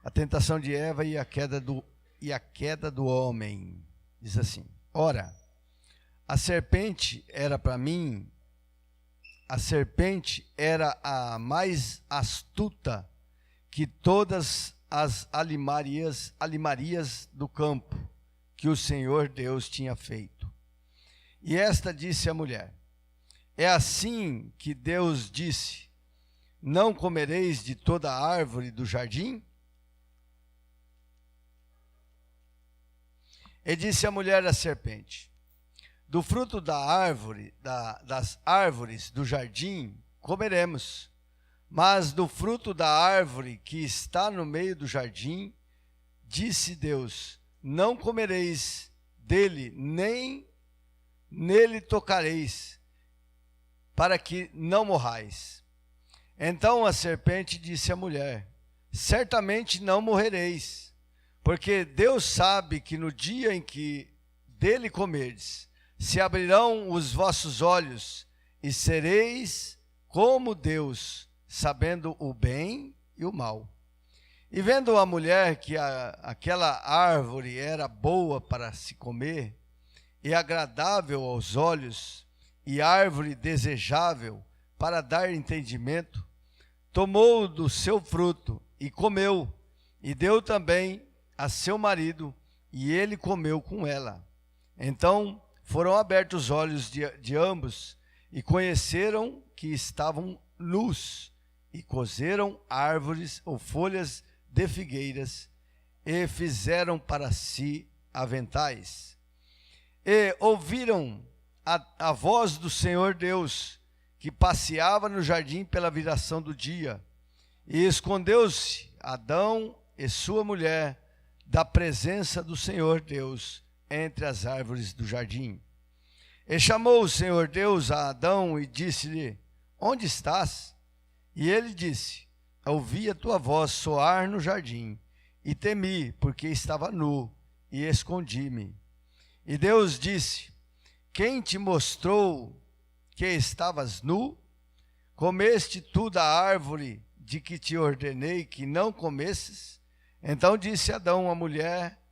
A tentação de Eva e a queda do homem. Diz assim: ora, a serpente era a mais astuta que todas as alimarias do campo que o Senhor Deus tinha feito. E esta disse à mulher: é assim que Deus disse: não comereis de toda a árvore do jardim? E disse a mulher à serpente: do fruto da árvore, das árvores do jardim comeremos, mas do fruto da árvore que está no meio do jardim, disse Deus: não comereis dele, nem nele tocareis, para que não morrais. Então a serpente disse à mulher: certamente não morrereis, porque Deus sabe que no dia em que dele comerdes, se abrirão os vossos olhos, e sereis como Deus, sabendo o bem e o mal. E vendo a mulher que aquela árvore era boa para se comer, e agradável aos olhos, e árvore desejável para dar entendimento, tomou do seu fruto e comeu, e deu também a seu marido, e ele comeu com ela. Então foram abertos os olhos de ambos, e conheceram que estavam nus, e coseram árvores ou folhas de figueiras, e fizeram para si aventais. E ouviram a voz do Senhor Deus, que passeava no jardim pela viração do dia, e escondeu-se Adão e sua mulher da presença do Senhor Deus entre as árvores do jardim. E chamou o Senhor Deus a Adão e disse-lhe: onde estás? E ele disse: ouvi a tua voz soar no jardim, e temi, porque estava nu, e escondi-me. E Deus disse: quem te mostrou que estavas nu? Comeste tu da árvore de que te ordenei que não comesses? Então disse Adão à mulher: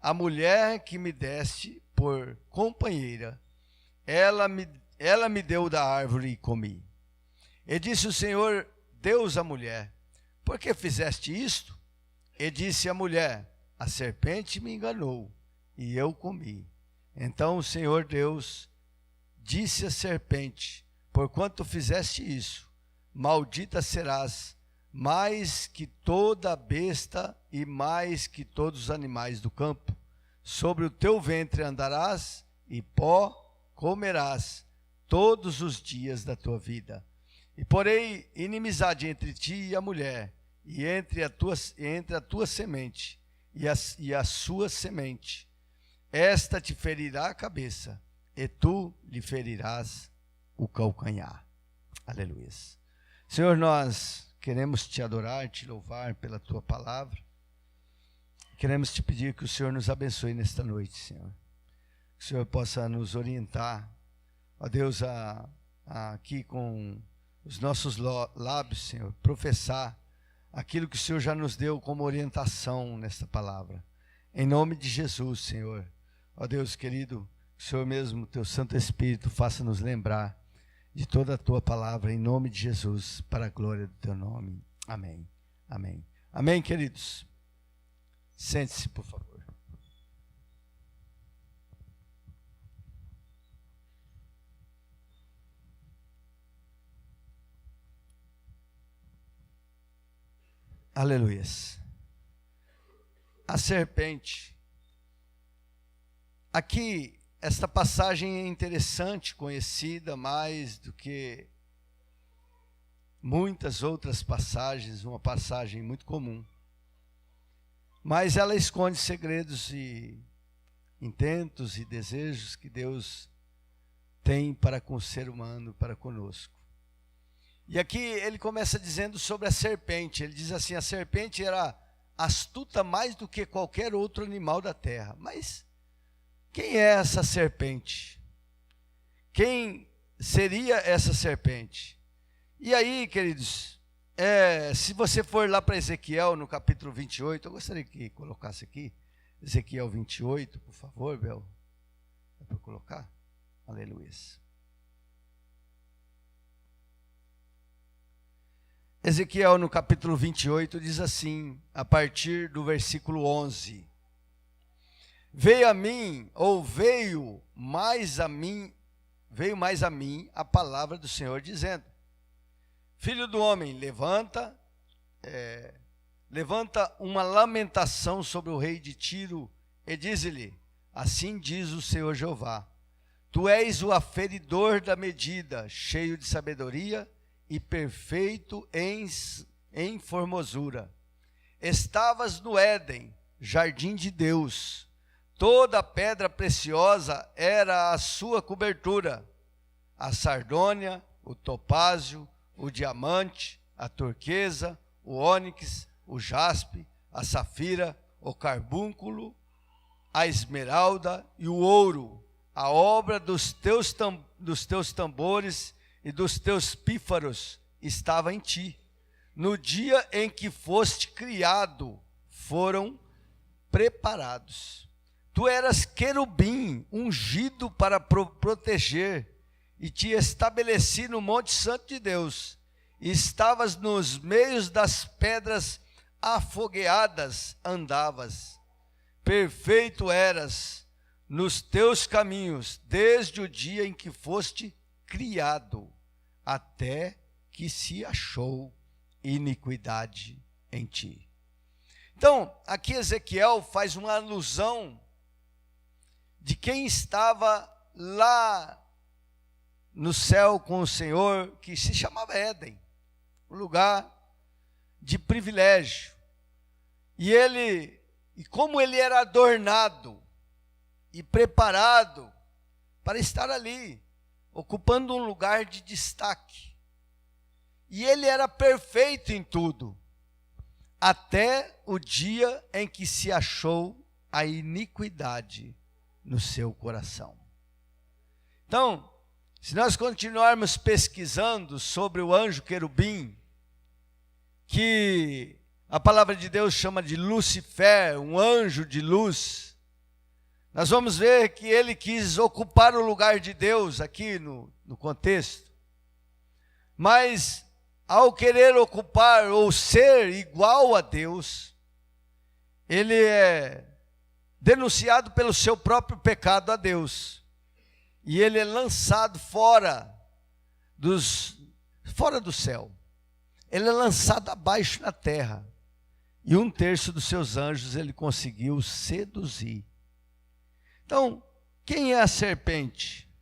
a mulher que me deste por companheira, ela me deu da árvore e comi. E disse o Senhor Deus à mulher: por que fizeste isto? E disse a mulher: a serpente me enganou, e eu comi. Então o Senhor Deus disse à serpente: porquanto fizeste isso, maldita serás mais que toda besta e mais que todos os animais do campo. Sobre o teu ventre andarás, e pó comerás todos os dias da tua vida. E porei inimizade entre ti e a mulher, e entre a tua semente e a sua semente. Esta te ferirá a cabeça, e tu lhe ferirás o calcanhar. Aleluia. Senhor, nós queremos te adorar, te louvar pela tua palavra. Queremos te pedir que o Senhor nos abençoe nesta noite, Senhor. Que o Senhor possa nos orientar, ó Deus, aqui com os nossos lábios, Senhor, professar aquilo que o Senhor já nos deu como orientação nesta palavra. Em nome de Jesus, Senhor. Ó Deus querido, que o Senhor mesmo, teu Santo Espírito, faça-nos lembrar de toda a tua palavra, em nome de Jesus, para a glória do teu nome. Amém. Amém. Amém, queridos. Sente-se, por favor. Aleluias. A serpente. Aqui, esta passagem é interessante, conhecida mais do que muitas outras passagens, uma passagem muito comum. Mas ela esconde segredos e intentos e desejos que Deus tem para com o ser humano, para conosco. E aqui ele começa dizendo sobre a serpente. Ele diz assim: a serpente era astuta mais do que qualquer outro animal da terra. Mas quem é essa serpente? Quem seria essa serpente? E aí, queridos, se você for lá para Ezequiel, no capítulo 28, eu gostaria que colocasse aqui, Ezequiel 28, por favor, Bel. Dá para colocar? Aleluia. Ezequiel, no capítulo 28, diz assim, a partir do versículo 11. Veio mais a mim a palavra do Senhor, dizendo: Filho do homem, levanta uma lamentação sobre o rei de Tiro, e diz-lhe: assim diz o Senhor Jeová, tu és o aferidor da medida, cheio de sabedoria e perfeito em formosura. Estavas no Éden, jardim de Deus. Toda pedra preciosa era a sua cobertura: a sardônia, o topázio, o diamante, a turquesa, o ônix, o jaspe, a safira, o carbúnculo, a esmeralda e o ouro. A obra dos teus tambores e dos teus pífaros estava em ti. No dia em que foste criado, foram preparados. Tu eras querubim, ungido para proteger, e te estabeleci no Monte Santo de Deus. Estavas nos meios das pedras afogueadas, andavas. Perfeito eras nos teus caminhos, desde o dia em que foste criado, até que se achou iniquidade em ti. Então, aqui Ezequiel faz uma alusão de quem estava lá no céu com o Senhor, que se chamava Éden, um lugar de privilégio. E como ele era adornado e preparado para estar ali, ocupando um lugar de destaque. E ele era perfeito em tudo, até o dia em que se achou a iniquidade no seu coração. Então, se nós continuarmos pesquisando sobre o anjo querubim, que a palavra de Deus chama de Lucifer, um anjo de luz, nós vamos ver que ele quis ocupar o lugar de Deus aqui no contexto. Mas, ao querer ocupar ou ser igual a Deus, ele é denunciado pelo seu próprio pecado a Deus. E ele é lançado fora do céu. Ele é lançado abaixo na terra. E 1/3 dos seus anjos ele conseguiu seduzir. Então, quem é a serpente?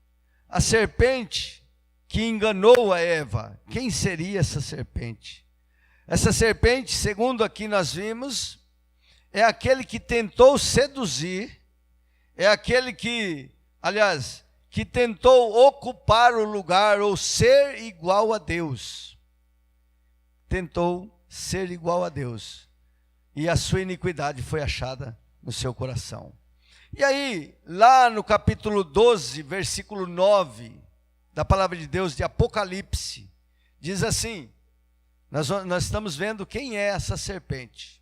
A serpente que enganou a Eva. Quem seria essa serpente? Essa serpente, segundo aqui nós vimos, é aquele que tentou seduzir, é aquele que tentou ocupar o lugar ou ser igual a Deus. Tentou ser igual a Deus. E a sua iniquidade foi achada no seu coração. E aí, lá no capítulo 12, versículo 9, da palavra de Deus de Apocalipse, diz assim, nós estamos vendo quem é essa serpente.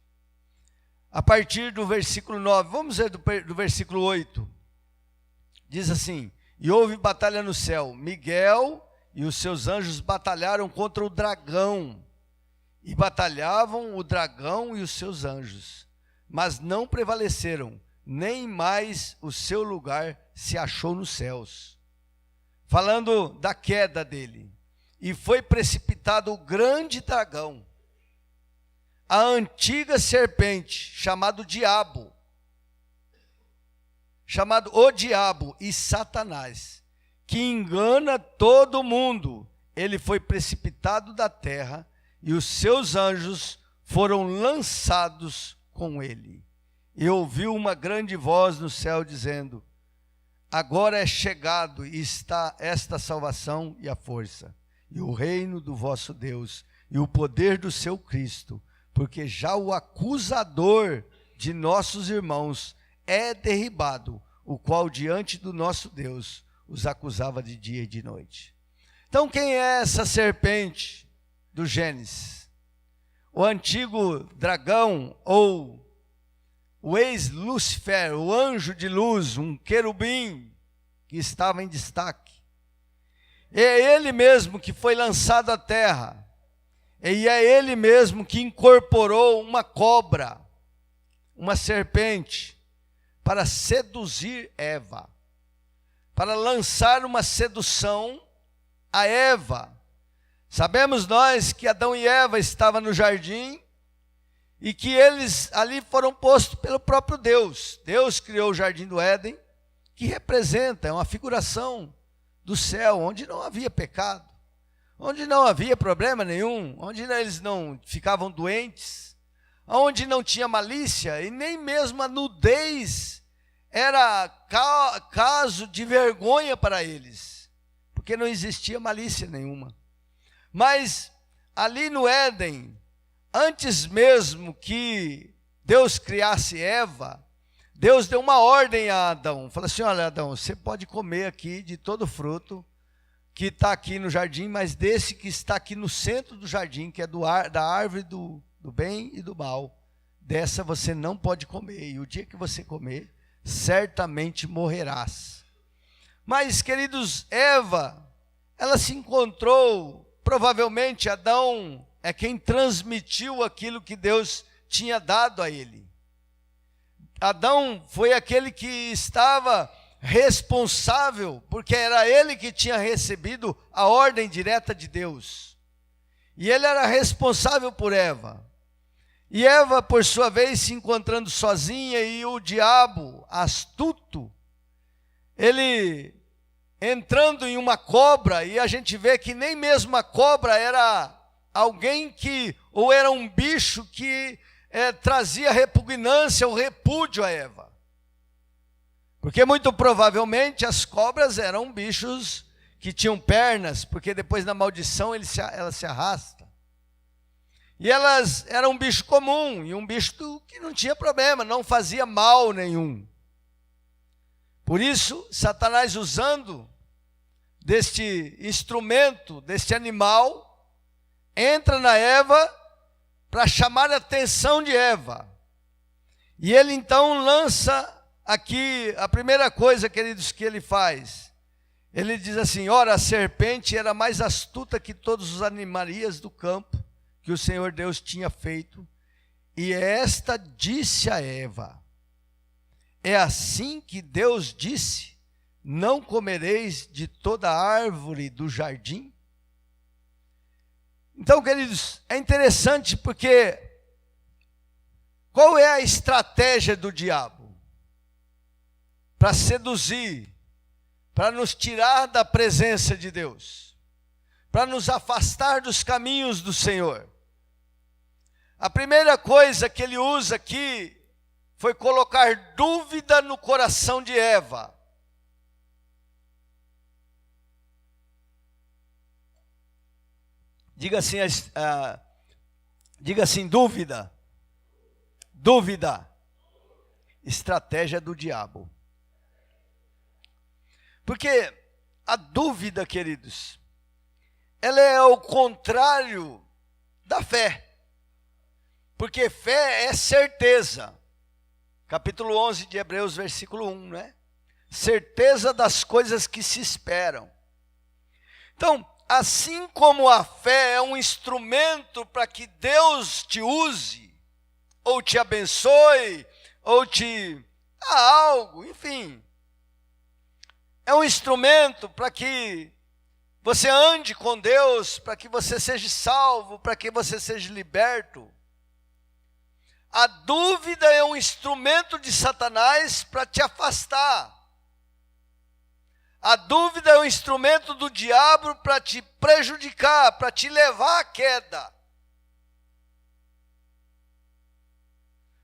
A partir do versículo 9, vamos ver do versículo 8, diz assim: e houve batalha no céu, Miguel e os seus anjos batalharam contra o dragão, e batalhavam o dragão e os seus anjos, mas não prevaleceram, nem mais o seu lugar se achou nos céus. Falando da queda dele. E foi precipitado o grande dragão, a antiga serpente, chamado o diabo e Satanás, que engana todo mundo. Ele foi precipitado da terra, e os seus anjos foram lançados com ele. E ouviu uma grande voz no céu dizendo: agora é chegado e está esta salvação e a força, e o reino do vosso Deus, e o poder do seu Cristo, porque já o acusador de nossos irmãos é derribado, o qual diante do nosso Deus os acusava de dia e de noite. Então, quem é essa serpente do Gênesis? o antigo dragão, ou o ex-Lúcifer, o anjo de luz, um querubim que estava em destaque. É ele mesmo que foi lançado à terra. E é ele mesmo que incorporou uma cobra, uma serpente, para seduzir Eva, para lançar uma sedução a Eva. Sabemos nós que Adão e Eva estavam no jardim e que eles ali foram postos pelo próprio Deus. Deus criou o jardim do Éden, que representa, é uma figuração do céu, onde não havia pecado, onde não havia problema nenhum, onde eles não ficavam doentes, onde não tinha malícia e nem mesmo a nudez era caso de vergonha para eles, porque não existia malícia nenhuma. Mas ali no Éden, antes mesmo que Deus criasse Eva, Deus deu uma ordem a Adão, falou assim: olha, Adão, você pode comer aqui de todo fruto que está aqui no jardim, mas desse que está aqui no centro do jardim, que é da árvore do bem e do mal, dessa você não pode comer, e o dia que você comer, certamente morrerás. Mas, queridos, Eva, ela se encontrou, provavelmente Adão é quem transmitiu aquilo que Deus tinha dado a ele. Adão foi aquele que estava responsável, porque era ele que tinha recebido a ordem direta de Deus. E ele era responsável por Eva. E Eva, por sua vez, se encontrando sozinha, e o diabo, astuto, ele entrando em uma cobra, e a gente vê que nem mesmo a cobra era alguém que, ou era um bicho que trazia repugnância ou repúdio a Eva. Porque muito provavelmente as cobras eram bichos que tinham pernas, porque depois da maldição ela se arrasta. E elas eram um bicho comum, e um bicho que não tinha problema, não fazia mal nenhum. Por isso, Satanás, usando deste instrumento, deste animal, entra na Eva para chamar a atenção de Eva. E ele então lança aqui, a primeira coisa, queridos, que ele faz, ele diz assim: ora, a serpente era mais astuta que todos os animarias do campo que o Senhor Deus tinha feito, e esta disse a Eva: é assim que Deus disse, não comereis de toda árvore do jardim? Então, queridos, é interessante porque qual é a estratégia do diabo? Para seduzir, para nos tirar da presença de Deus, para nos afastar dos caminhos do Senhor. A primeira coisa que ele usa aqui foi colocar dúvida no coração de Eva. Diga assim, dúvida. Dúvida. Estratégia do diabo. Porque a dúvida, queridos, ela é ao contrário da fé. Porque fé é certeza. Capítulo 11 de Hebreus, versículo 1, né? Certeza das coisas que se esperam. Então, assim como a fé é um instrumento para que Deus te use, ou te abençoe, ou te dá algo, enfim. É um instrumento para que você ande com Deus, para que você seja salvo, para que você seja liberto. A dúvida é um instrumento de Satanás para te afastar. A dúvida é um instrumento do diabo para te prejudicar, para te levar à queda.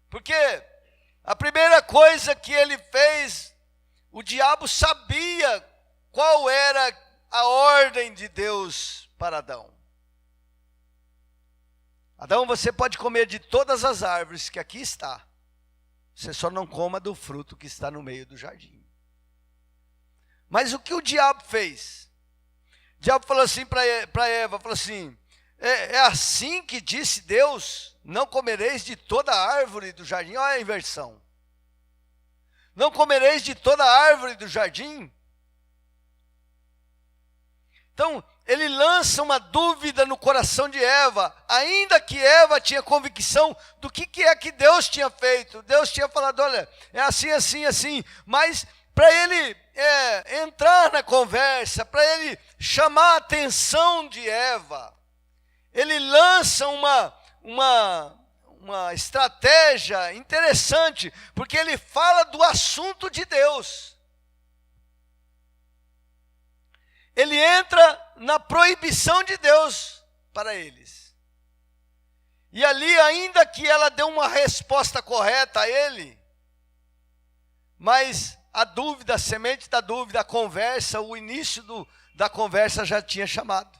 Porque a primeira coisa que ele fez, o diabo sabia qual era a ordem de Deus para Adão. Adão, você pode comer de todas as árvores que aqui está. Você só não coma do fruto que está no meio do jardim. Mas o que o diabo fez? O diabo falou assim para Eva, falou assim: é assim que disse Deus: não comereis de toda árvore do jardim. Olha a inversão. Não comereis de toda árvore do jardim. Então, ele lança uma dúvida no coração de Eva, ainda que Eva tinha convicção do que é que Deus tinha feito. Deus tinha falado: olha, é assim, assim, assim. Mas para ele entrar na conversa, para ele chamar a atenção de Eva, ele lança uma estratégia interessante, porque ele fala do assunto de Deus. Ele entra na proibição de Deus para eles. E ali, ainda que ela deu uma resposta correta a ele, mas a dúvida, a semente da dúvida, a conversa, o início da conversa já tinha chamado.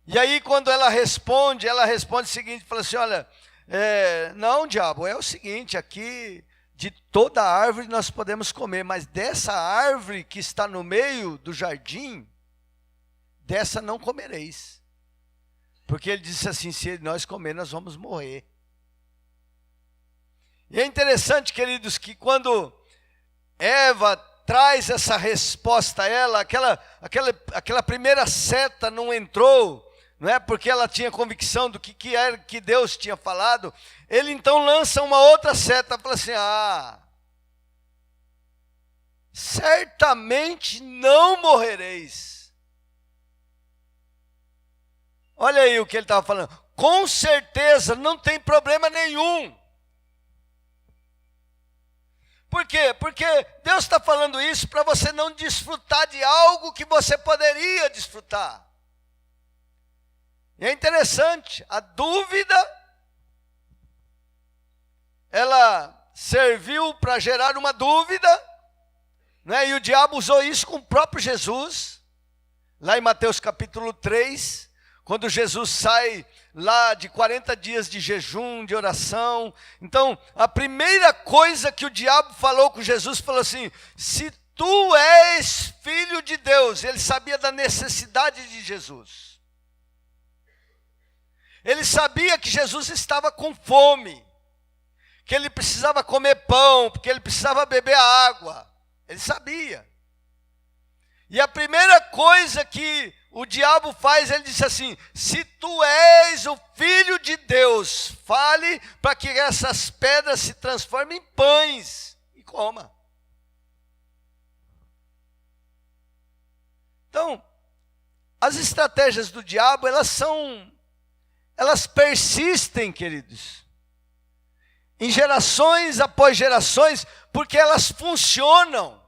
E aí, quando ela responde o seguinte, fala assim: olha, não, diabo, é o seguinte, aqui de toda árvore nós podemos comer, mas dessa árvore que está no meio do jardim, dessa não comereis. Porque ele disse assim: se nós comer, nós vamos morrer. E é interessante, queridos, que quando Eva traz essa resposta a ela, aquela primeira seta não entrou, não é? Porque ela tinha convicção do que era que Deus tinha falado. Ele então lança uma outra seta, fala assim: certamente não morrereis. Olha aí o que ele estava falando. Com certeza, não tem problema nenhum. Por quê? Porque Deus está falando isso para você não desfrutar de algo que você poderia desfrutar. E é interessante, a dúvida, ela serviu para gerar uma dúvida, né? E o diabo usou isso com o próprio Jesus, lá em Mateus capítulo 3, quando Jesus sai lá de 40 dias de jejum, de oração. Então, a primeira coisa que o diabo falou com Jesus, falou assim: se tu és filho de Deus. Ele sabia da necessidade de Jesus. Ele sabia que Jesus estava com fome, que ele precisava comer pão, porque ele precisava beber água. Ele sabia. E a primeira coisa que o diabo faz, ele disse assim: se tu és o filho de Deus, fale para que essas pedras se transformem em pães e coma. Então, as estratégias do diabo, elas persistem, queridos, em gerações após gerações, porque elas funcionam.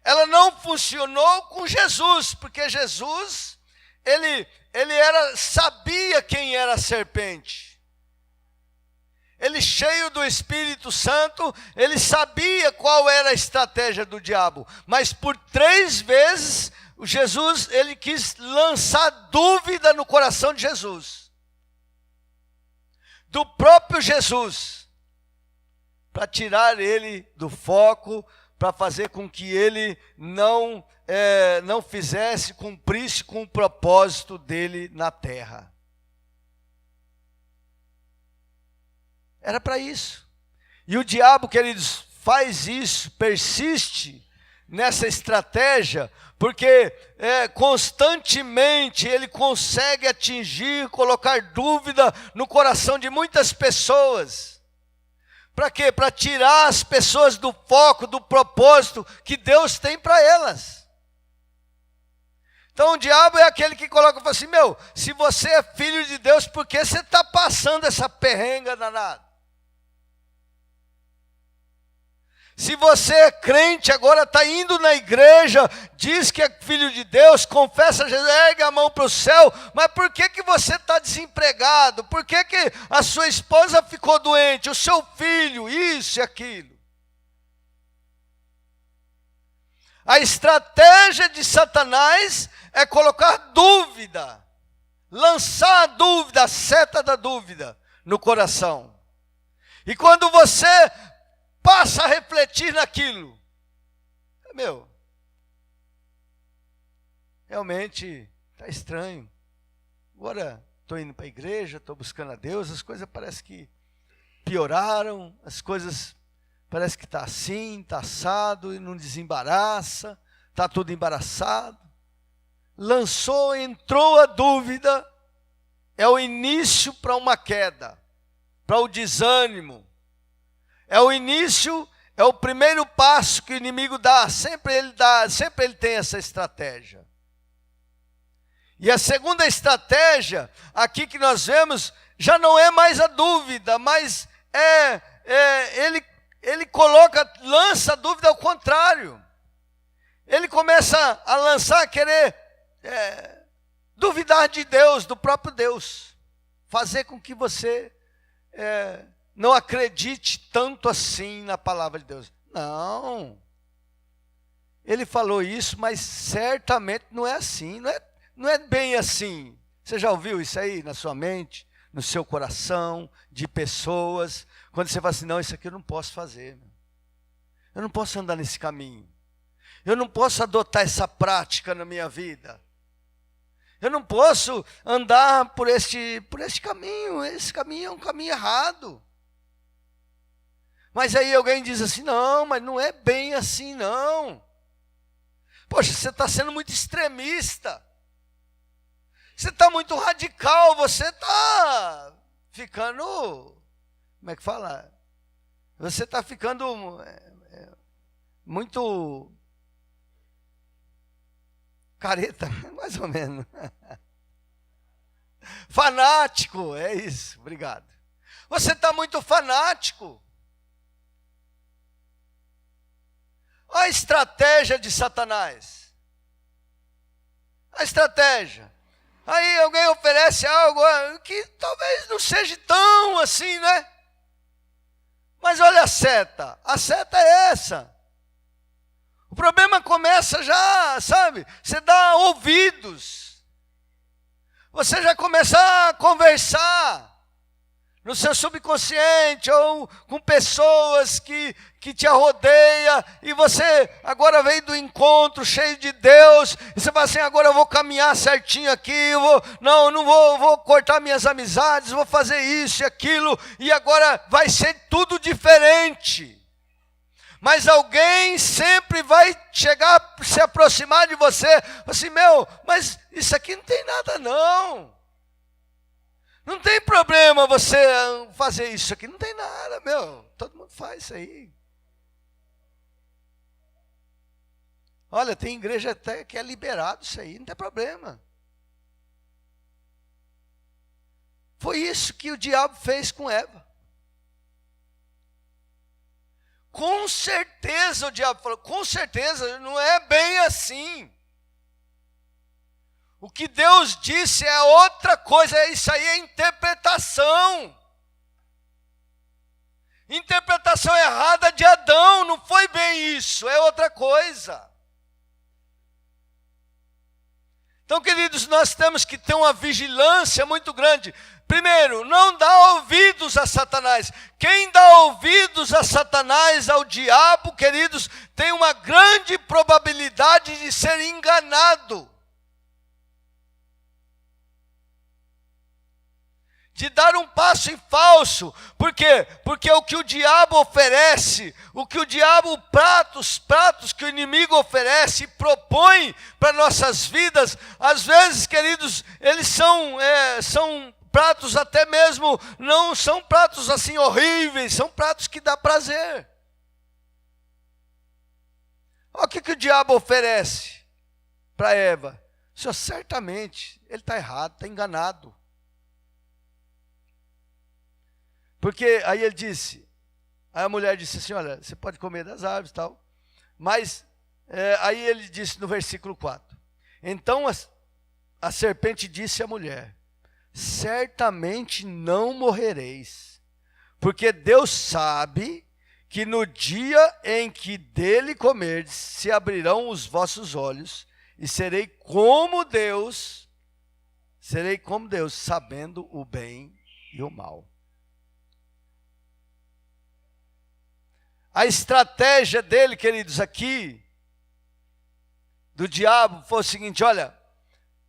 Ela não funcionou com Jesus, porque Jesus, ele sabia quem era a serpente. Ele, cheio do Espírito Santo, ele sabia qual era a estratégia do diabo. Mas por 3 vezes, Jesus, ele quis lançar dúvida no coração de Jesus. Do próprio Jesus. Para tirar ele do foco, para fazer com que ele não cumprisse com o propósito dele na terra. Era para isso. E o diabo, queridos, faz isso, persiste nessa estratégia, porque constantemente ele consegue atingir, colocar dúvida no coração de muitas pessoas. Para quê? Para tirar as pessoas do foco, do propósito que Deus tem para elas. Então o diabo é aquele que coloca e fala assim: se você é filho de Deus, por que você está passando essa perrenga danada? Se você é crente, agora está indo na igreja, diz que é filho de Deus, confessa Jesus, ergue a mão para o céu, mas por que você está desempregado? Por que a sua esposa ficou doente? O seu filho, isso e aquilo. A estratégia de Satanás é colocar dúvida, lançar a dúvida, a seta da dúvida no coração. E quando você passa a refletir naquilo, realmente está estranho. Agora estou indo para a igreja, estou buscando a Deus, as coisas parece que pioraram, as coisas parece que está assim, está assado e não desembaraça, está tudo embaraçado. Entrou a dúvida, é o início para uma queda, para o desânimo. É o início, é o primeiro passo que o inimigo dá, sempre ele tem essa estratégia. E a segunda estratégia, aqui que nós vemos, já não é mais a dúvida, mas ele lança a dúvida ao contrário. Ele começa a lançar, querer duvidar de Deus, do próprio Deus. Fazer com que você não acredite tanto assim na palavra de Deus. Não. Ele falou isso, mas certamente não é assim, não é bem assim. Você já ouviu isso aí na sua mente, no seu coração, de pessoas, quando você fala assim, não, isso aqui eu não posso fazer. Eu não posso andar nesse caminho. Eu não posso adotar essa prática na minha vida. Eu não posso andar por este caminho. Esse caminho é um caminho errado. Mas aí alguém diz assim, não, mas não é bem assim não. Poxa, você está sendo muito extremista. Você está muito radical, você está ficando, como é que fala? Você está ficando muito careta, mais ou menos. Fanático, é isso, obrigado. Você está muito fanático. Olha a estratégia de Satanás. A estratégia. Aí alguém oferece algo que talvez não seja tão assim, né? Mas olha a seta é essa. O problema começa já, sabe? Você dá ouvidos. Você já começa a conversar no seu subconsciente ou com pessoas que te rodeiam, e você agora veio do encontro cheio de Deus, e você fala assim, agora eu vou caminhar certinho aqui, vou cortar minhas amizades, vou fazer isso e aquilo, e agora vai ser tudo diferente. Mas alguém sempre vai chegar, se aproximar de você, assim, mas isso aqui não tem nada não. Não tem problema você fazer isso aqui, não tem nada, todo mundo faz isso aí. Olha, tem igreja até que é liberado isso aí, não tem problema. Foi isso que o diabo fez com Eva. Com certeza o diabo falou, com certeza, não é bem assim. O que Deus disse é outra coisa, isso aí é interpretação. Interpretação errada de Adão, não foi bem isso, é outra coisa. Então, queridos, nós temos que ter uma vigilância muito grande. Primeiro, não dá ouvidos a Satanás. Quem dá ouvidos a Satanás, ao diabo, queridos, tem uma grande probabilidade de ser enganado. De dar um passo em falso. Por quê? Porque o que o diabo oferece, os pratos que o inimigo oferece e propõe para nossas vidas, às vezes, queridos, eles são pratos até mesmo, não são pratos assim horríveis, são pratos que dá prazer. Olha o que o diabo oferece para Eva. Senhor, certamente, ele está errado, está enganado. Porque aí aí a mulher disse assim, olha, você pode comer das árvores e tal. Mas aí ele disse no versículo 4. Então a serpente disse à mulher, certamente não morrereis, porque Deus sabe que no dia em que dele comerdes, se abrirão os vossos olhos, e serei como Deus, sabendo o bem e o mal. A estratégia dele, queridos, aqui, do diabo, foi o seguinte, olha,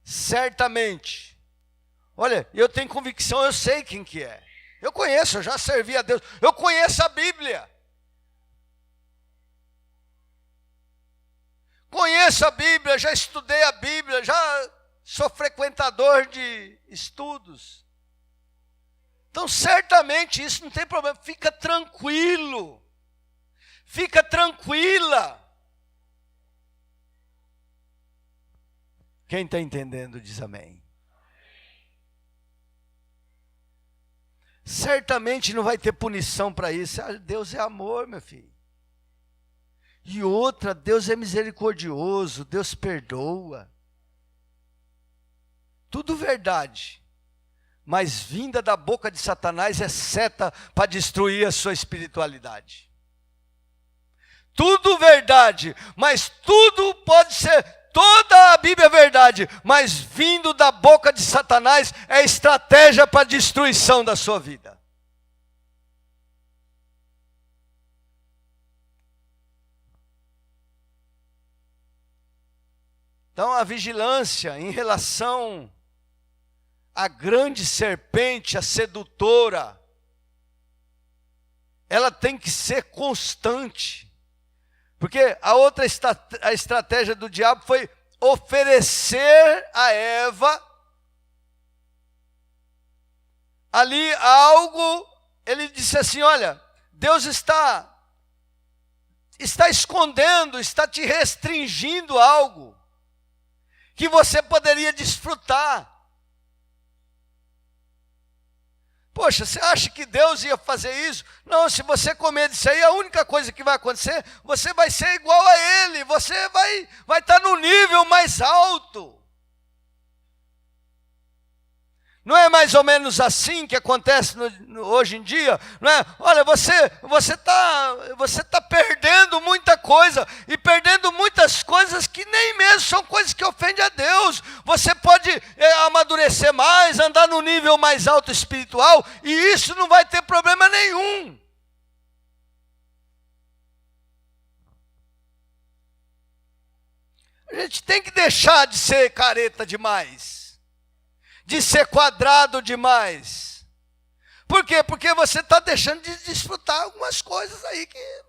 certamente. Olha, eu tenho convicção, eu sei quem que é. Eu conheço, eu já servi a Deus. Eu conheço a Bíblia. Conheço a Bíblia, já estudei a Bíblia, já sou frequentador de estudos. Então, certamente, isso não tem problema. Fica tranquilo. Fica tranquila. Quem está entendendo diz amém. Certamente não vai ter punição para isso. Deus é amor, meu filho. E outra, Deus é misericordioso, Deus perdoa. Tudo verdade. Mas vinda da boca de Satanás é seta para destruir a sua espiritualidade. Tudo verdade, mas tudo pode ser, toda a Bíblia é verdade, mas vindo da boca de Satanás é estratégia para destruição da sua vida. Então a vigilância em relação à grande serpente, a sedutora, ela tem que ser constante. Porque a outra a estratégia do diabo foi oferecer a Eva ali algo. Ele disse assim: olha, Deus está escondendo, está te restringindo algo que você poderia desfrutar. Poxa, você acha que Deus ia fazer isso? Não, se você comer disso aí, a única coisa que vai acontecer, você vai ser igual a Ele, você vai estar no nível mais alto. Não é mais ou menos assim que acontece hoje em dia? Não é? Olha, você tá perdendo muita coisa, e perdendo muitas coisas que nem mesmo são coisas que ofendem a Deus. Você pode amadurecer mais, andar no nível mais alto espiritual, e isso não vai ter problema nenhum. A gente tem que deixar de ser careta demais, de ser quadrado demais. Por quê? Porque você está deixando de desfrutar algumas coisas aí que,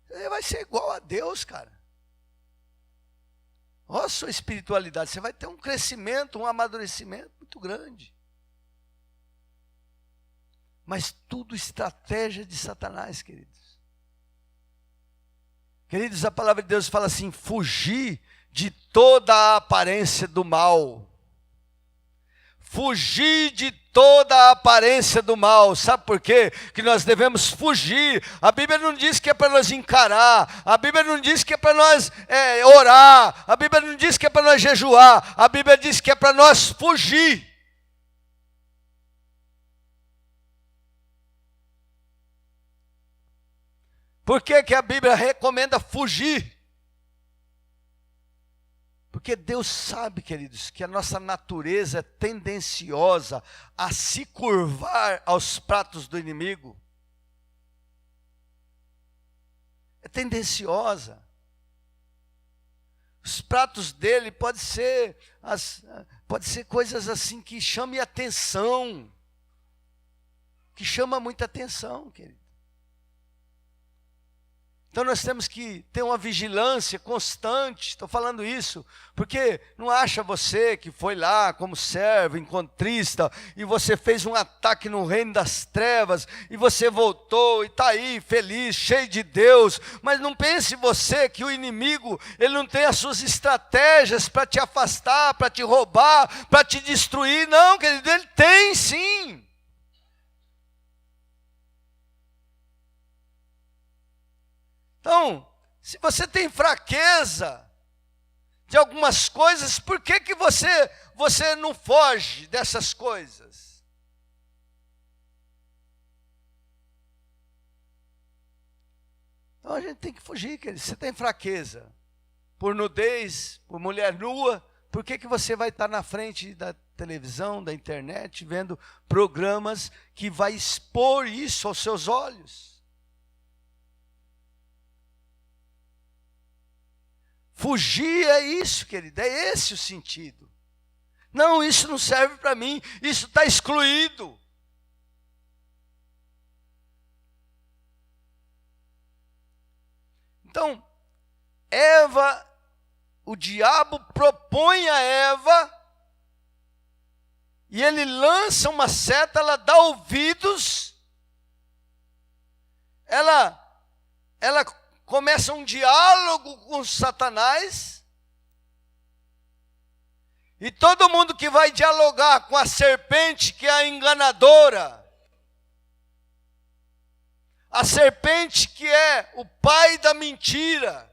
você vai ser igual a Deus, cara. Olha a sua espiritualidade, você vai ter um crescimento, um amadurecimento muito grande. Mas tudo estratégia de Satanás, queridos. Queridos, a palavra de Deus fala assim: fugir de toda a aparência do mal. Fugir de toda a aparência do mal. Sabe por quê? Que nós devemos fugir. A Bíblia não diz que é para nós encarar. A Bíblia não diz que é para nós orar. A Bíblia não diz que é para nós jejuar. A Bíblia diz que é para nós fugir. Por que que a Bíblia recomenda fugir? Porque Deus sabe, queridos, que a nossa natureza é tendenciosa a se curvar aos pratos do inimigo. É tendenciosa. Os pratos dele pode ser coisas assim que chamem atenção, que chama muita atenção, querido. Então nós temos que ter uma vigilância constante. Estou falando isso porque não acha você que foi lá como servo, encontrista, e você fez um ataque no reino das trevas, e você voltou e está aí feliz, cheio de Deus. Mas não pense você que o inimigo, ele não tem as suas estratégias para te afastar, para te roubar, para te destruir. Não, querido, ele tem sim. Então, se você tem fraqueza de algumas coisas, por que que você não foge dessas coisas? Então a gente tem que fugir, querido. Você tem fraqueza por nudez, por mulher nua, por que que você vai estar na frente da televisão, da internet, vendo programas que vai expor isso aos seus olhos? Fugir é isso, querido, é esse o sentido. Não, isso não serve para mim, isso está excluído. Então, Eva, o diabo propõe a Eva, e ele lança uma seta, ela dá ouvidos, ela começa um diálogo com Satanás, e todo mundo que vai dialogar com a serpente, que é a enganadora, a serpente que é o pai da mentira,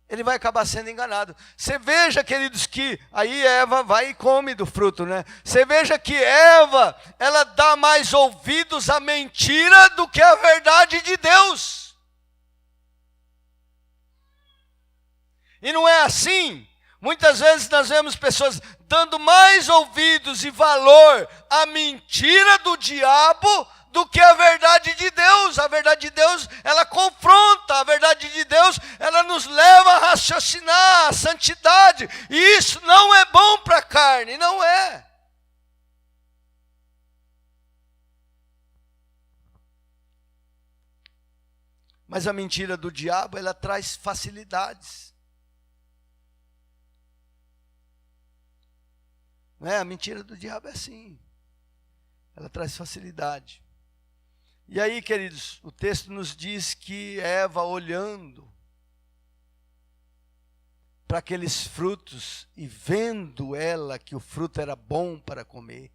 ele vai acabar sendo enganado. Você veja, queridos, que aí Eva vai e come do fruto, né? Você veja que Eva, ela dá mais ouvidos à mentira do que à verdade de Deus. E não é assim. Muitas vezes nós vemos pessoas dando mais ouvidos e valor à mentira do diabo do que à verdade de Deus. A verdade de Deus, ela confronta. A verdade de Deus, ela nos leva a raciocinar a santidade. E isso não é bom para a carne, não é. Mas a mentira do diabo, ela traz facilidades. Não é? A mentira do diabo é assim. Ela traz facilidade. E aí, queridos, o texto nos diz que Eva, olhando para aqueles frutos e vendo ela que o fruto era bom para comer,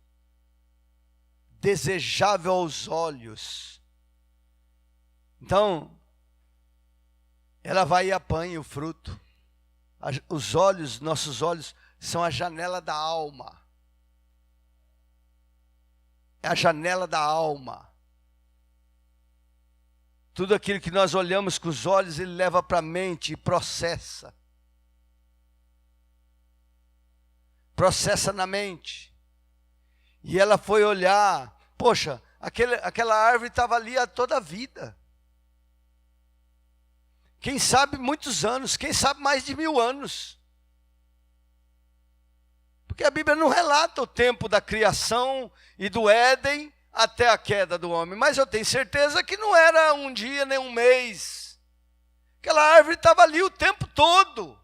desejável aos olhos. Então, ela vai e apanha o fruto. Os olhos, nossos olhos, são a janela da alma. É a janela da alma. Tudo aquilo que nós olhamos com os olhos, ele leva para a mente e processa. Processa na mente. E ela foi olhar, poxa, aquela árvore estava ali a toda a vida. Quem sabe muitos anos, quem sabe mais de 1000 anos. Porque a Bíblia não relata o tempo da criação e do Éden até a queda do homem. Mas eu tenho certeza que não era um dia nem um mês. Aquela árvore estava ali o tempo todo.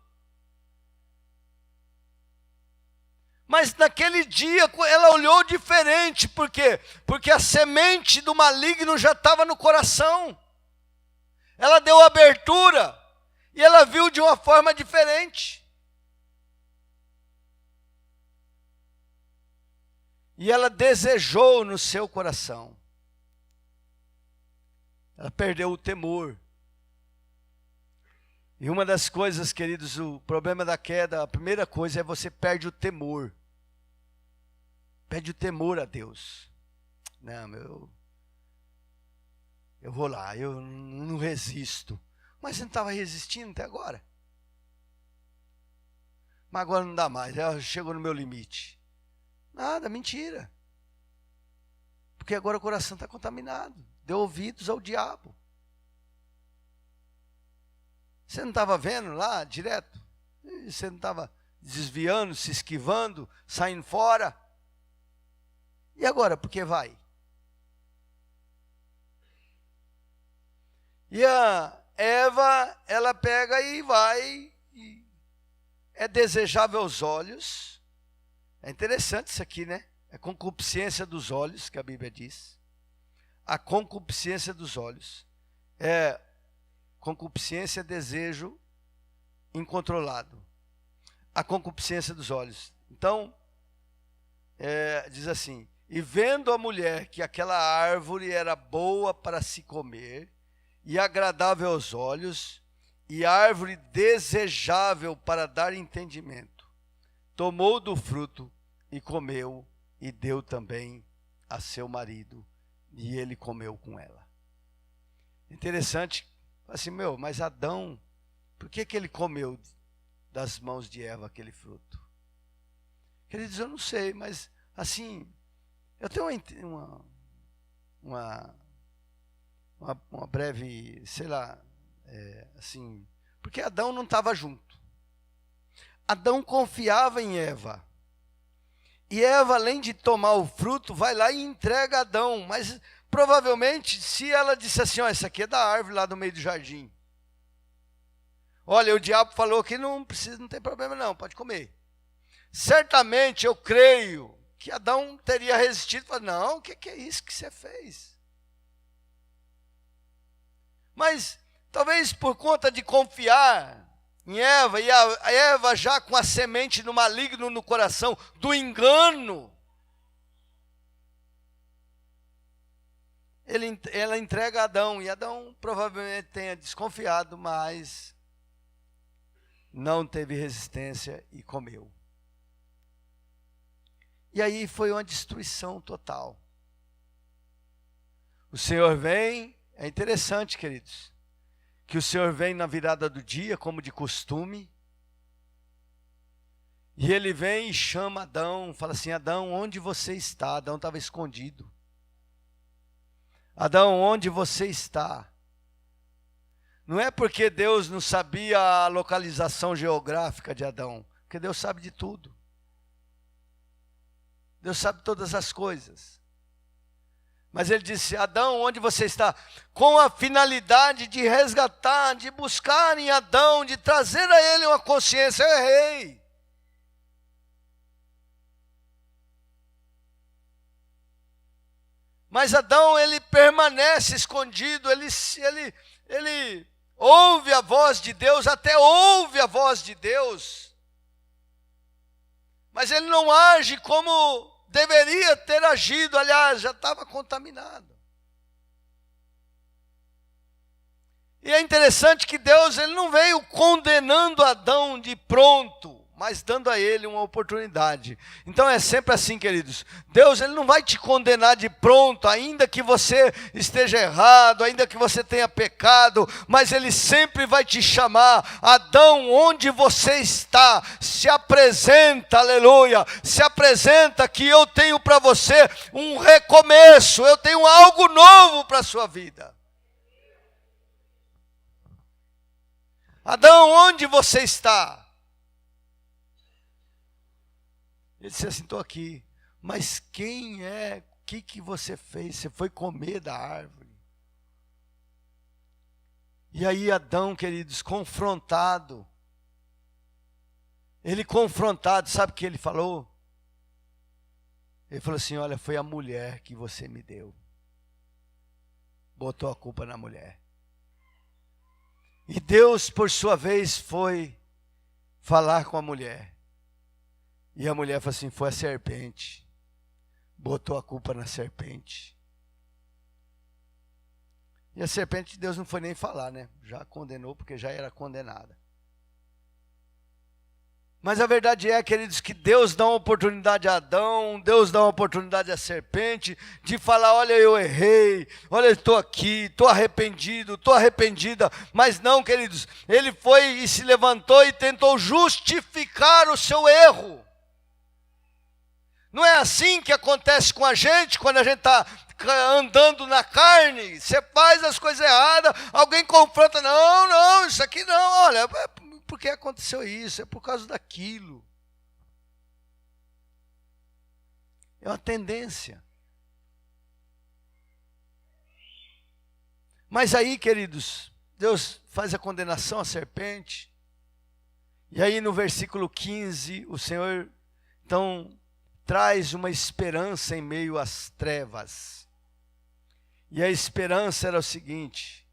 Mas naquele dia ela olhou diferente. Por quê? Porque a semente do maligno já estava no coração. Ela deu abertura e ela viu de uma forma diferente. E ela desejou no seu coração. Ela perdeu o temor. E uma das coisas, queridos, o problema da queda, a primeira coisa é você perde o temor. Perde o temor a Deus. Não, eu vou lá, eu não resisto. Mas você não estava resistindo até agora. Mas agora não dá mais, chegou no meu limite. Nada, mentira. Porque agora o coração está contaminado. Deu ouvidos ao diabo. Você não estava vendo lá direto? Você não estava desviando, se esquivando, saindo fora? E agora, por que vai? E a Eva, ela pega e vai. E é desejável aos olhos. É interessante isso aqui, né? É concupiscência dos olhos, que a Bíblia diz. A concupiscência dos olhos. Concupiscência é desejo incontrolado. A concupiscência dos olhos. Então, diz assim: e vendo a mulher que aquela árvore era boa para se comer, e agradável aos olhos, e árvore desejável para dar entendimento, tomou do fruto e comeu, e deu também a seu marido, e ele comeu com ela. Interessante, assim, mas Adão, por que ele comeu das mãos de Eva aquele fruto? Queridos, eu não sei, mas assim, eu tenho uma breve, sei lá, assim, porque Adão não estava junto. Adão confiava em Eva. E Eva, além de tomar o fruto, vai lá e entrega Adão. Mas provavelmente, se ela disse assim, ó, essa aqui é da árvore lá do meio do jardim. Olha, o diabo falou que não precisa, não tem problema não, pode comer. Certamente eu creio que Adão teria resistido e falado, não, o que é isso que você fez? Mas talvez por conta de confiar em Eva, e a Eva já com a semente do maligno no coração, do engano, ela entrega a Adão, e Adão provavelmente tenha desconfiado, mas não teve resistência e comeu. E aí foi uma destruição total. O Senhor vem, é interessante, queridos, que o Senhor vem na virada do dia, como de costume, e ele vem e chama Adão, fala assim, Adão, onde você está? Adão estava escondido. Adão, onde você está? Não é porque Deus não sabia a localização geográfica de Adão, porque Deus sabe de tudo. Deus sabe todas as coisas. Mas ele disse, Adão, onde você está? Com a finalidade de resgatar, de buscar em Adão, de trazer a ele uma consciência, eu errei. Mas Adão, ele permanece escondido, ele ouve a voz de Deus, até ouve a voz de Deus, mas ele não age como deveria ter agido, aliás, já estava contaminado. E é interessante que Deus, ele não veio condenando Adão de pronto, mas dando a ele uma oportunidade. Então é sempre assim, queridos. Deus, ele não vai te condenar de pronto, ainda que você esteja errado, ainda que você tenha pecado, mas ele sempre vai te chamar. Adão, onde você está? Se apresenta, aleluia. Se apresenta que eu tenho para você um recomeço, eu tenho algo novo para a sua vida. Adão, onde você está? Ele disse assim, estou aqui. Mas quem é? O que você fez? Você foi comer da árvore. E aí Adão, queridos, confrontado. Ele confrontado, sabe o que ele falou? Ele falou assim, olha, foi a mulher que você me deu. Botou a culpa na mulher. E Deus, por sua vez, foi falar com a mulher. E a mulher falou assim, foi a serpente. Botou a culpa na serpente. E a serpente, Deus não foi nem falar, né? Já condenou, porque já era condenada. Mas a verdade é, queridos, que Deus dá uma oportunidade a Adão, Deus dá uma oportunidade à serpente, de falar, olha, eu errei, olha, eu estou aqui, estou arrependido, estou arrependida. Mas não, queridos, ele foi e se levantou e tentou justificar o seu erro. Não é assim que acontece com a gente, quando a gente está andando na carne, você faz as coisas erradas, alguém confronta, não, isso aqui não, olha, por que aconteceu isso? É por causa daquilo. É uma tendência. Mas aí, queridos, Deus faz a condenação à serpente. E aí no versículo 15, o Senhor, então, traz uma esperança em meio às trevas. E a esperança era o seguinte,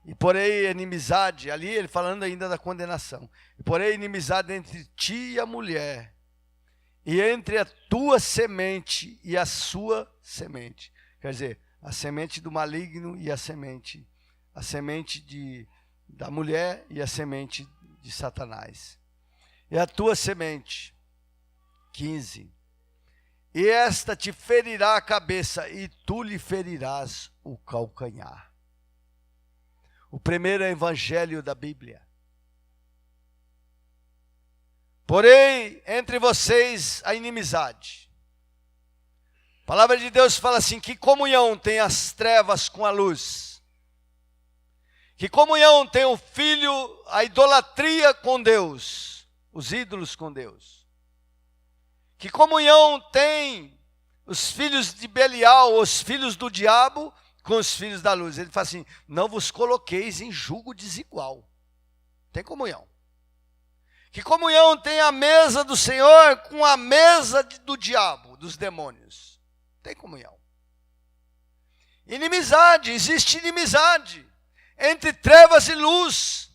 e porém inimizade, ali ele falando ainda da condenação, e porém inimizade entre ti e a mulher, e entre a tua semente e a sua semente. Quer dizer, a semente do maligno e a semente da mulher e a semente de Satanás. E a tua semente, 15, e esta te ferirá a cabeça, e tu lhe ferirás o calcanhar. O primeiro evangelho da Bíblia. Porém, entre vocês a inimizade. A palavra de Deus fala assim, que comunhão tem as trevas com a luz? Que comunhão tem o filho, a idolatria com Deus, os ídolos com Deus? Que comunhão tem os filhos de Belial, os filhos do diabo, com os filhos da luz? Ele fala assim: não vos coloqueis em jugo desigual. Tem comunhão. Que comunhão tem a mesa do Senhor com a mesa do diabo, dos demônios? Tem comunhão. Inimizade, existe inimizade entre trevas e luz.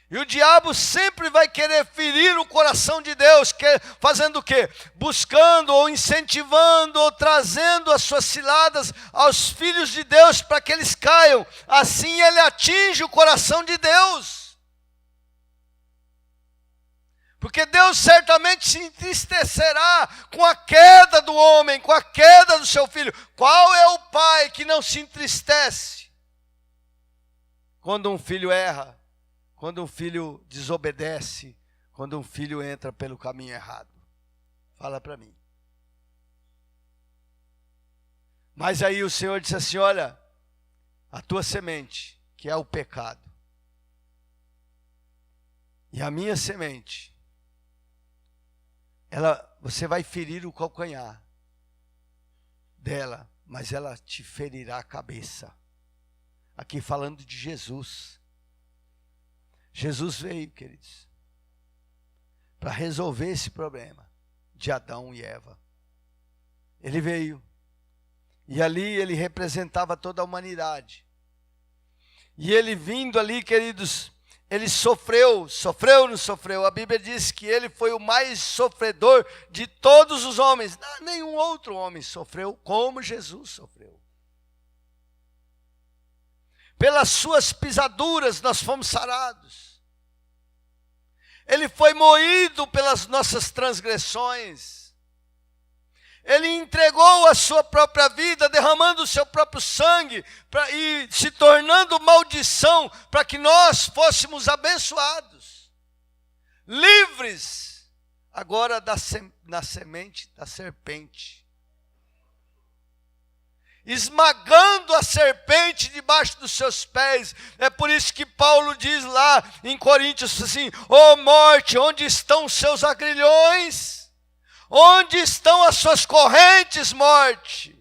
E o diabo sempre vai querer ferir o coração de Deus, fazendo o quê? Buscando ou incentivando ou trazendo as suas ciladas aos filhos de Deus para que eles caiam. Assim ele atinge o coração de Deus. Porque Deus certamente se entristecerá com a queda do homem, com a queda do seu filho. Qual é o pai que não se entristece quando um filho erra? Quando um filho desobedece, quando um filho entra pelo caminho errado? Fala para mim. Mas aí o Senhor disse assim: olha, a tua semente, que é o pecado, e a minha semente, você vai ferir o calcanhar dela, mas ela te ferirá a cabeça. Aqui falando de Jesus. Jesus veio, queridos, para resolver esse problema de Adão e Eva. Ele veio, e ali ele representava toda a humanidade. E ele vindo ali, queridos, ele sofreu ou não sofreu? A Bíblia diz que ele foi o mais sofredor de todos os homens. Nenhum outro homem sofreu como Jesus sofreu. Pelas suas pisaduras nós fomos sarados. Ele foi moído pelas nossas transgressões. Ele entregou a sua própria vida, derramando o seu próprio sangue e se tornando maldição para que nós fôssemos abençoados, livres agora na semente da serpente, esmagando a serpente debaixo dos seus pés. É por isso que Paulo diz lá em Coríntios assim: ó morte, onde estão os seus agrilhões? Onde estão as suas correntes, morte?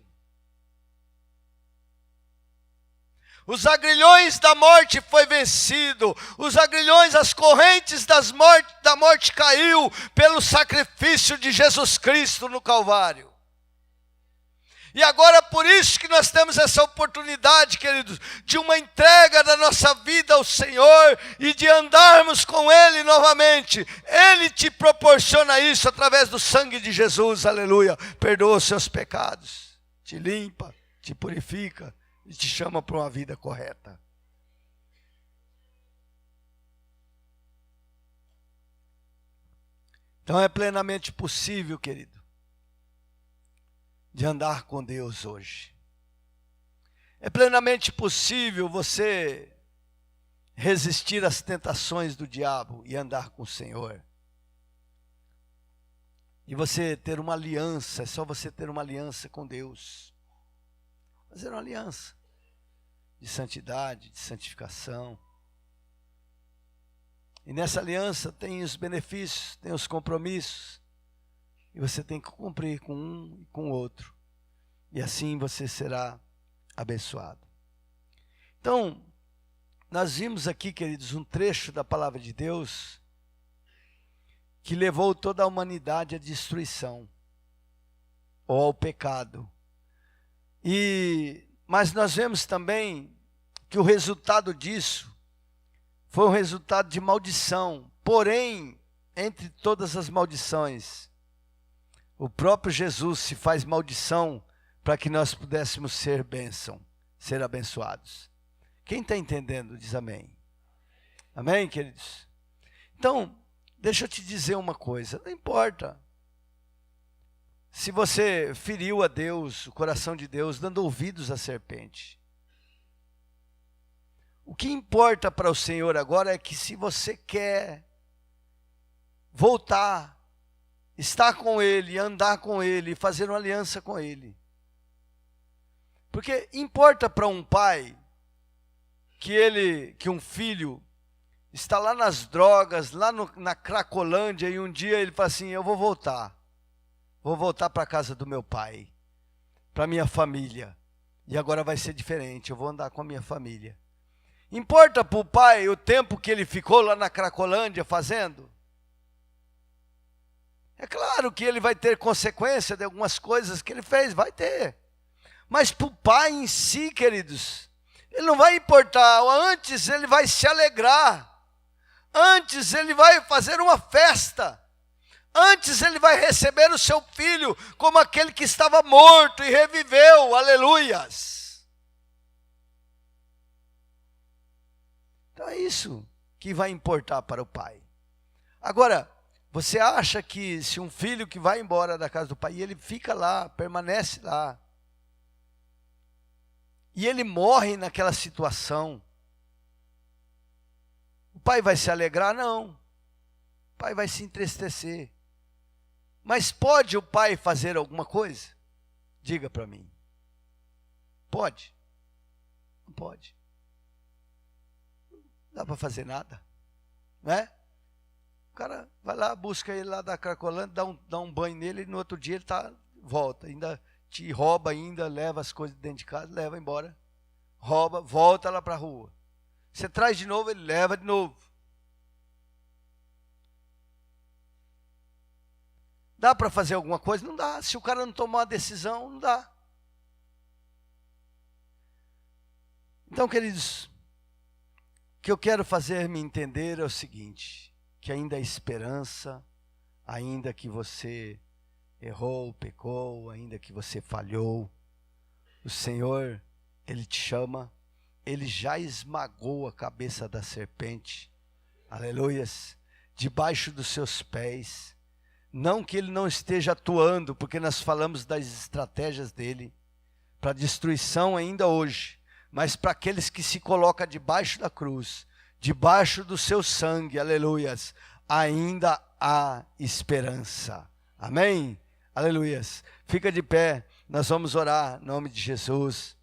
Os agrilhões da morte foi vencido. Os agrilhões, as correntes da morte caiu pelo sacrifício de Jesus Cristo no Calvário. E agora é por isso que nós temos essa oportunidade, queridos, de uma entrega da nossa vida ao Senhor e de andarmos com Ele novamente. Ele te proporciona isso através do sangue de Jesus, aleluia. Perdoa os seus pecados, te limpa, te purifica e te chama para uma vida correta. Então é plenamente possível, querido, de andar com Deus hoje. É plenamente possível você resistir às tentações do diabo e andar com o Senhor. E você ter uma aliança, é só você ter uma aliança com Deus. Fazer uma aliança de santidade, de santificação. E nessa aliança tem os benefícios, tem os compromissos. E você tem que cumprir com um e com o outro. E assim você será abençoado. Então, nós vimos aqui, queridos, um trecho da palavra de Deus que levou toda a humanidade à destruição ou ao pecado. Mas nós vemos também que o resultado disso foi um resultado de maldição. Porém, entre todas as maldições, o próprio Jesus se faz maldição para que nós pudéssemos ser bênção, ser abençoados. Quem está entendendo diz amém. Amém, queridos? Então, deixa eu te dizer uma coisa. Não importa se você feriu a Deus, o coração de Deus, dando ouvidos à serpente. O que importa para o Senhor agora é que se você quer voltar, estar com Ele, andar com Ele, fazer uma aliança com Ele. Porque importa para um pai que um filho está lá nas drogas, lá na Cracolândia, e um dia ele fala assim, eu vou voltar para a casa do meu pai, para minha família, e agora vai ser diferente, eu vou andar com a minha família. Importa para o pai o tempo que ele ficou lá na Cracolândia fazendo? É claro que ele vai ter consequência de algumas coisas que ele fez, vai ter. Mas para o pai em si, queridos, ele não vai importar. Antes ele vai se alegrar. Antes ele vai fazer uma festa. Antes ele vai receber o seu filho como aquele que estava morto e reviveu. Aleluias. Então é isso que vai importar para o pai. Agora, você acha que se um filho que vai embora da casa do pai, e ele fica lá, permanece lá, e ele morre naquela situação, o pai vai se alegrar? Não. O pai vai se entristecer. Mas pode o pai fazer alguma coisa? Diga para mim. Pode? Não pode. Não dá para fazer nada, né? O cara vai lá, busca ele lá da Cracolândia, dá um banho nele, e no outro dia ele volta, ainda te rouba, ainda leva as coisas dentro de casa, leva embora, rouba, volta lá para a rua. Você traz de novo, ele leva de novo. Dá para fazer alguma coisa? Não dá. Se o cara não tomar uma decisão, não dá. Então, queridos, o que eu quero fazer me entender é o seguinte, que ainda há esperança, ainda que você errou, pecou, ainda que você falhou, o Senhor, Ele te chama, Ele já esmagou a cabeça da serpente, aleluias, debaixo dos seus pés. Não que Ele não esteja atuando, porque nós falamos das estratégias dEle, para destruição ainda hoje, mas para aqueles que se colocam debaixo da cruz, debaixo do seu sangue, aleluias, ainda há esperança, amém? Aleluias, fica de pé, nós vamos orar em nome de Jesus.